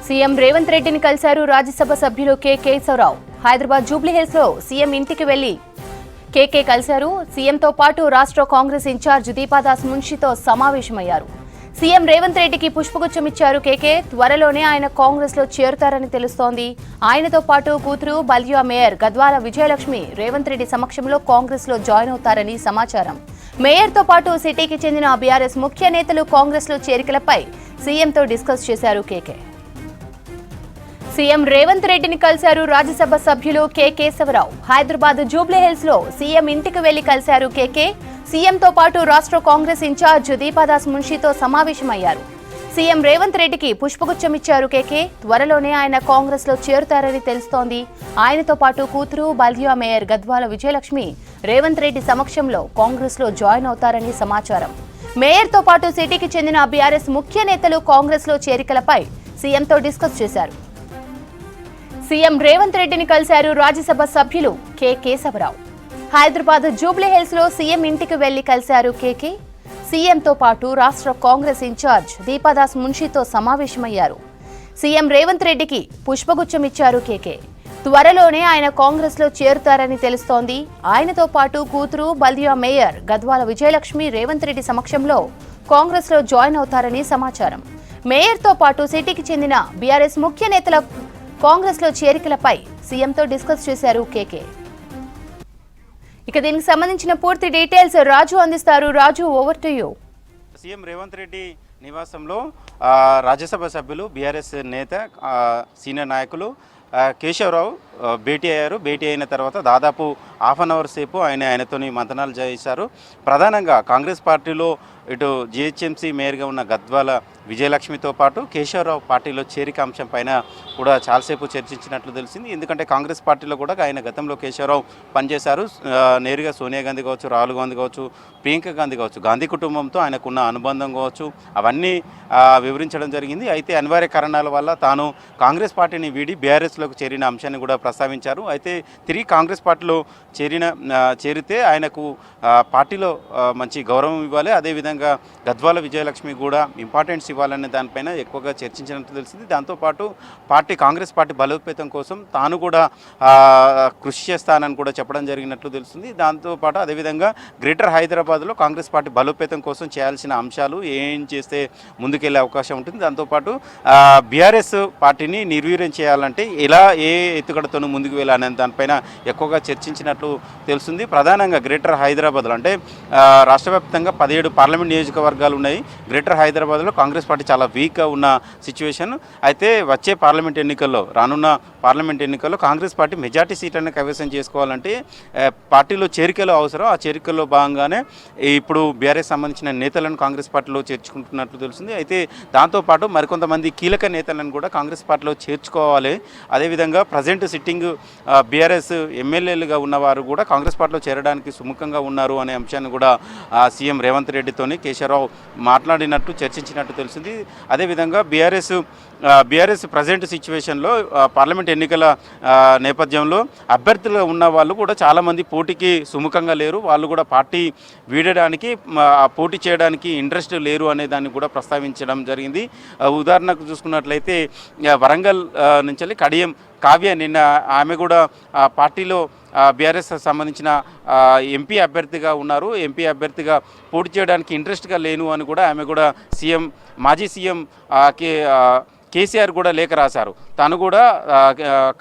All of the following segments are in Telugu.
సీఎం రేవంత్ రెడ్డిని కలిశారు రాజ్యసభ సభ్యులు కేశవరావు. హైదరాబాద్ జూబ్లీహిల్స్ లో సీఎం ఇంటికి వెళ్లి కేకే కలిశారు. సీఎంతో పాటు రాష్ట్ర కాంగ్రెస్ ఇన్ఛార్జ్ దీపాదాస్ మున్షితో సమావేశమయ్యారు. సీఎం రేవంత్ రెడ్డికి పుష్పగుచ్చం ఇచ్చారు కేకే. త్వరలోనే ఆయన కాంగ్రెస్ లో చేరుతారని తెలుస్తోంది. ఆయనతో పాటు కూతురు బల్దియా మేయర్ గద్వాల విజయలక్ష్మి రేవంత్ రెడ్డి సమక్షంలో కాంగ్రెస్ లో జాయిన్ అవుతారని సమాచారం. మేయర్ తో పాటు సిటీకి చెందిన బీఆర్ఎస్ ముఖ్య నేతలు కాంగ్రెస్ లో చేరికలపై సీఎంతో డిస్కస్ చేశారు కేకే. సీఎం రేవంత్ రెడ్డిని కలిశారు రాజ్యసభ సభ్యులు కేశవరావు. హైదరాబాద్ జూబ్లీహిల్స్ లో సీఎం ఇంటికి వెళ్లి కలిశారు కేకే. సీఎంతో పాటు రాష్ట్ర కాంగ్రెస్ ఇన్ఛార్జ్ దీపాదాస్ మున్షితో సమావేశమయ్యారు. సీఎం రేవంత్ రెడ్డికి పుష్పగుచ్చం ఇచ్చారు కేకే. త్వరలోనే ఆయన కాంగ్రెస్ లో చేరుతారని తెలుస్తోంది. ఆయనతో పాటు కూతురు బల్దియా మేయర్ గద్వాల విజయలక్ష్మి రేవంత్ రెడ్డి సమక్షంలో కాంగ్రెస్ లో జాయిన్ అవుతారని సమాచారం. మేయర్ తో పాటు సిటీకి చెందిన బీఆర్ఎస్ ముఖ్య నేతలు కాంగ్రెస్ లో చేరికలపై సీఎంతో డిస్కస్ చేశారు. సీఎం రేవంత్ రెడ్డిని కలిశారు రాజ్యసభ సభ్యులు కేశవరావు. హైదరాబాద్ జూబ్లీహిల్స్ లో సీఎం ఇంటికి వెళ్లి కలిశారు కేకే. సీఎంతో పాటు రాష్ట్ర కాంగ్రెస్ ఇన్ఛార్జ్ దీపాదాస్ మున్షితో సమావేశమయ్యారు. సీఎం రేవంత్ రెడ్డికి పుష్పగుచ్చం ఇచ్చారు కేకే. త్వరలోనే ఆయన కాంగ్రెస్ లో చేరుతారని తెలుస్తోంది. ఆయనతో పాటు కూతురు బల్దియా మేయర్ గద్వాల విజయలక్ష్మి రేవంత్ రెడ్డి సమక్షంలో కాంగ్రెస్ లో జాయిన్ అవుతారని సమాచారం. మేయర్ తో పాటు సిటీకి చెందిన బీఆర్ఎస్ ముఖ్య నేతల కాంగ్రెస్ లో చేరికలపై సీఎంతో డిస్కస్ చేశారు కేకే. ఇక దీనికి సంబంధించిన పూర్తి డీటెయిల్స్ రాజు అందిస్తారు. Raju, over to you. CM Revanth Reddy నివాసంలో రాజ్యసభ సభ్యులు బీఆర్ఎస్ నేత సీనియర్ నాయకులు కేశవరావు భేటీ అయ్యారు. భేటీ అయిన తర్వాత దాదాపు హాఫ్ అన్ అవర్ సేపు ఆయనతోని మంతనాలు చేశారు. ప్రధానంగా కాంగ్రెస్ పార్టీలో ఇటు జిహెచ్ఎంసీ మేయర్గా ఉన్న గద్వాల విజయలక్ష్మితో పాటు కేశవరావు పార్టీలో చేరిక అంశం పైన కూడా చాలాసేపు చర్చించినట్లు తెలిసింది. ఎందుకంటే కాంగ్రెస్ పార్టీలో కూడా ఆయన గతంలో కేశవరావు పనిచేశారు. నేరుగా సోనియా గాంధీ కావచ్చు, రాహుల్ గాంధీ కావచ్చు, ప్రియాంక గాంధీ కావచ్చు, గాంధీ కుటుంబంతో ఆయనకున్న అనుబంధం కావచ్చు, అవన్నీ వివరించడం జరిగింది. అయితే అనివార్య కారణాల వల్ల తాను కాంగ్రెస్ పార్టీని వీడి బీఆర్ఎస్లోకి చేరిన అంశాన్ని కూడా ప్రస్తావించారు. అయితే తిరిగి కాంగ్రెస్ పార్టీలో చేరితే ఆయనకు పార్టీలో మంచి గౌరవం ఇవ్వాలి, అదేవిధంగా గద్వాల విజయలక్ష్మి కూడా ఇంపార్టెన్స్ ఇవ్వాలనే దానిపైన ఎక్కువగా చర్చించినట్టు తెలిసింది. దాంతోపాటు కాంగ్రెస్ పార్టీ బలోపేతం కోసం తాను కూడా కృషి చేస్తానని కూడా చెప్పడం జరిగినట్లు తెలుస్తుంది. దాంతోపాటు అదేవిధంగా గ్రేటర్ హైదరాబాద్లో కాంగ్రెస్ పార్టీ బలోపేతం కోసం చేయాల్సిన అంశాలు ఏం చేస్తే ముందుకెళ్లే అవకాశం ఉంటుంది, దాంతోపాటు బీఆర్ఎస్ పార్టీని నిర్వీర్యం చేయాలంటే ఎలా ఏ ఎత్తుగడతోనూ ముందుకు వెళ్ళాలనే దానిపైన ఎక్కువగా చర్చించినట్లు తెలుస్తుంది. ప్రధానంగా గ్రేటర్ హైదరాబాద్లో అంటే రాష్ట్ర వ్యాప్తంగా 17 పార్లమెంట్ నియోజకవర్గాలు ఉన్నాయి. గ్రేటర్ హైదరాబాద్లో కాంగ్రెస్ పార్టీ చాలా వీక్గా ఉన్న సిచ్యువేషన్. అయితే వచ్చే రానున్న పార్లమెంట్ ఎన్నికల్లో కాంగ్రెస్ పార్టీ మెజార్టీ సీట్లను కైవసం చేసుకోవాలంటే పార్టీలో చేరికలు అవసరం. ఆ చేరికల్లో భాగంగానే ఇప్పుడు బీఆర్ఎస్ సంబంధించిన నేతలను కాంగ్రెస్ పార్టీలో చేర్చుకుంటున్నట్లు తెలుస్తుంది. అయితే దాంతోపాటు మరికొంతమంది కీలక నేతలను కూడా కాంగ్రెస్ పార్టీలో చేర్చుకోవాలి. అదేవిధంగా ప్రజెంట్ సిట్టింగ్ బీఆర్ఎస్ ఎమ్మెల్యేలుగా ఉన్నవారు కూడా కాంగ్రెస్ పార్టీలో చేరడానికి సుముఖంగా ఉన్నారు అనే అంశాన్ని కూడా సీఎం రేవంత్ రెడ్డితోని కేశవరావు మాట్లాడినట్టు చర్చించినట్టు తెలిసింది. అదేవిధంగా బీఆర్ఎస్ ప్రజెంట్ సిచ్యువేషన్లో పార్లమెంట్ ఎన్నికల నేపథ్యంలో అభ్యర్థులుగా ఉన్న వాళ్ళు కూడా చాలామంది పోటీకి సుముఖంగా లేరు. వాళ్ళు కూడా పార్టీ వీడడానికి పోటీ చేయడానికి ఇంట్రెస్ట్ లేరు అనే దాన్ని కూడా ప్రస్తావించడం జరిగింది. ఉదాహరణకు చూసుకున్నట్లయితే వరంగల్ నుంచి కడియం కావ్య నిన్న ఆమె కూడా పార్టీలో బీఆర్ఎస్ సంబంధించిన ఎంపీ అభ్యర్థిగా ఉన్నారు. ఎంపీ అభ్యర్థిగా పోటీ చేయడానికి ఇంట్రెస్ట్గా లేను అని కూడా ఆమె కూడా మాజీ సీఎం కేసీఆర్ కూడా లేఖ రాశారు. తను కూడా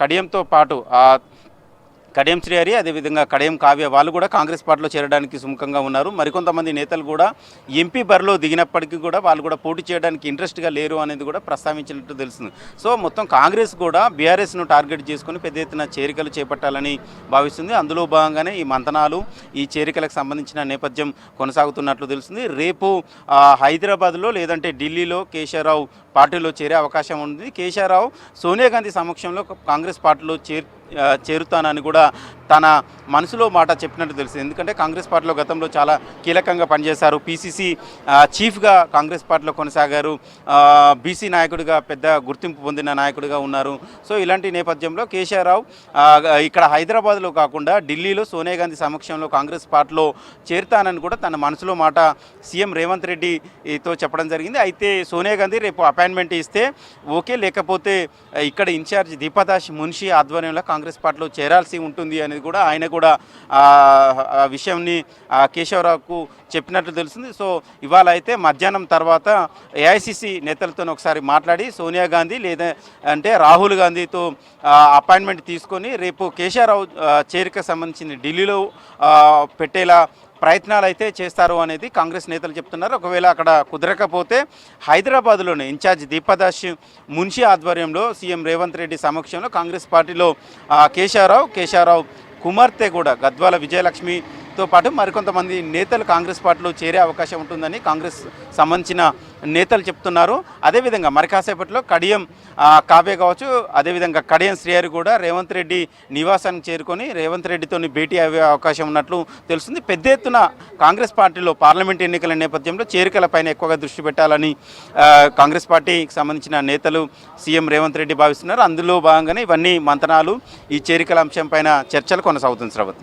కడియంతో పాటు కడియం శ్రీహరి అదేవిధంగా కడియం కావ్య వాళ్ళు కూడా కాంగ్రెస్ పార్టీలో చేరడానికి సుముఖంగా ఉన్నారు. మరికొంతమంది నేతలు కూడా ఎంపీ బరిలో దిగినప్పటికీ కూడా వాళ్ళు కూడా పోటీ చేయడానికి ఇంట్రెస్ట్గా లేరు అనేది కూడా ప్రస్తావించినట్టు తెలుస్తుంది. సో మొత్తం కాంగ్రెస్ కూడా బీఆర్ఎస్ను టార్గెట్ చేసుకుని పెద్ద ఎత్తున చేరికలు చేపట్టాలని భావిస్తుంది. అందులో భాగంగానే ఈ మంతనాలు, ఈ చేరికలకు సంబంధించిన నేపథ్యం కొనసాగుతున్నట్లు తెలుస్తుంది. రేపు హైదరాబాద్లో లేదంటే ఢిల్లీలో కేశవరావు పార్టీలో చేరే అవకాశం ఉంది. కేశవరావు సోనియా గాంధీ సమక్షంలో కాంగ్రెస్ పార్టీలో చేరుతానని కూడా తన మనసులో మాట చెప్పినట్టు తెలిసింది. ఎందుకంటే కాంగ్రెస్ పార్టీలో గతంలో చాలా కీలకంగా పనిచేశారు. పిసిసి చీఫ్గా కాంగ్రెస్ పార్టీలో కొనసాగారు. బీసీ నాయకుడిగా పెద్ద గుర్తింపు పొందిన నాయకుడిగా ఉన్నారు. సో ఇలాంటి నేపథ్యంలో కేశవరావు ఇక్కడ హైదరాబాద్లో కాకుండా ఢిల్లీలో సోనియా గాంధీ సమక్షంలో కాంగ్రెస్ పార్టీలో చేరుతానని కూడా తన మనసులో మాట సీఎం రేవంత్ రెడ్డితో చెప్పడం జరిగింది. అయితే సోనియా గాంధీ రేపు అపాయింట్మెంట్ ఇస్తే ఓకే, లేకపోతే ఇక్కడ ఇన్ఛార్జ్ దీపాదాస్ మున్షి ఆధ్వర్యంలో కాంగ్రెస్ పార్టీలో చేరాల్సి ఉంటుంది అనేది కూడా ఆయన కూడా ఆ విషయాన్ని కేశవరావుకు చెప్పినట్లు తెలిసింది. సో ఇవాళ అయితే మధ్యాహ్నం తర్వాత ఏఐసిసి నేతలతో ఒకసారి మాట్లాడి సోనియా గాంధీ లేదా అంటే రాహుల్ గాంధీతో అపాయింట్మెంట్ తీసుకొని రేపు కేశవరావు చేరికకు సంబంధించిన ఢిల్లీలో పెట్టేలా ప్రయత్నాలు అయితే చేస్తారు అనేది కాంగ్రెస్ నేతలు చెప్తున్నారు. ఒకవేళ అక్కడ కుదరకపోతే హైదరాబాద్లోనే ఇన్ఛార్జ్ దీపాదాస్ మున్షి ఆధ్వర్యంలో సీఎం రేవంత్ రెడ్డి సమక్షంలో కాంగ్రెస్ పార్టీలో కేశవరావు కుమార్తె కూడా గద్వాల విజయలక్ష్మితో పాటు మరికొంతమంది నేతలు కాంగ్రెస్ పార్టీలో చేరే అవకాశం ఉంటుందని కాంగ్రెస్ సంబంధించిన నేతలు చెప్తున్నారు. అదేవిధంగా మరి కాసేపట్లో కడియం కావ్య కావచ్చు, అదేవిధంగా కడియం శ్రీహరి కూడా రేవంత్ రెడ్డి నివాసానికి చేరుకొని రేవంత్ రెడ్డితో భేటీ అయ్యే అవకాశం ఉన్నట్లు తెలుస్తుంది. పెద్ద ఎత్తున కాంగ్రెస్ పార్టీలో పార్లమెంట్ ఎన్నికల నేపథ్యంలో చేరికలపైన ఎక్కువగా దృష్టి పెట్టాలని కాంగ్రెస్ పార్టీకి సంబంధించిన నేతలు సీఎం రేవంత్ రెడ్డి భావిస్తున్నారు. అందులో భాగంగానే ఇవన్నీ మంతనాలు ఈ చేరికల అంశంపైన చర్చలు కొనసాగుతుంది. శ్రవత్.